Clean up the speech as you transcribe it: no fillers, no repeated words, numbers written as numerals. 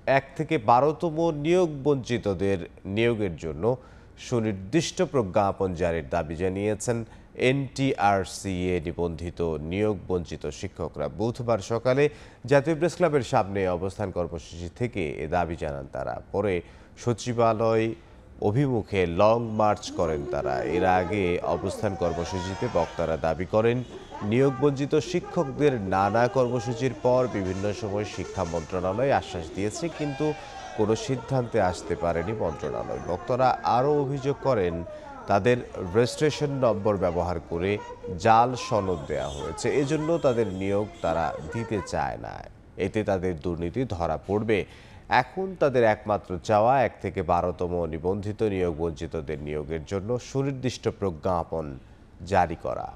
1 থেকে 12তম নিয়োগ বঞ্চিতদের নিয়োগের জন্য সুনির্দিষ্ট প্রজ্ঞাপন জারির দাবি জানিয়েছেন এনটিআরসিএ নিবন্ধিত নিয়োগ বঞ্চিত শিক্ষকরা। বুধবার সকালে জাতীয় প্রেস ক্লাবের সামনে অবস্থান কর্মসূচি থেকে এ দাবি জানান তারা। পরে সচিবালয় অভিমুখে লং মার্চ করেন তারা। এর আগে অবস্থান কর্মসূচিতে বক্তারা দাবি করেন, নিয়োগ বঞ্চিত শিক্ষকদের নানা কর্মসূচির পর বিভিন্ন সময় শিক্ষা মন্ত্রণালয় আশ্বাস দিয়েছে, কিন্তু কোনো সিদ্ধান্তে আসতে পারেনি মন্ত্রণালয়। বক্তারা আরও অভিযোগ করেন, তাদের রেজিস্ট্রেশন নম্বর ব্যবহার করে জাল সনদ দেওয়া হয়েছে, এজন্য তাদের নিয়োগ তারা দিতে চায় না। এতে তাদের দুর্নীতি ধরা পড়বে। এখন তাদের একমাত্র চাওয়া 1 থেকে 12তম নিবন্ধিত নিয়োগ বঞ্চিতদের নিয়োগের জন্য সুনির্দিষ্ট প্রজ্ঞাপন জারি করা।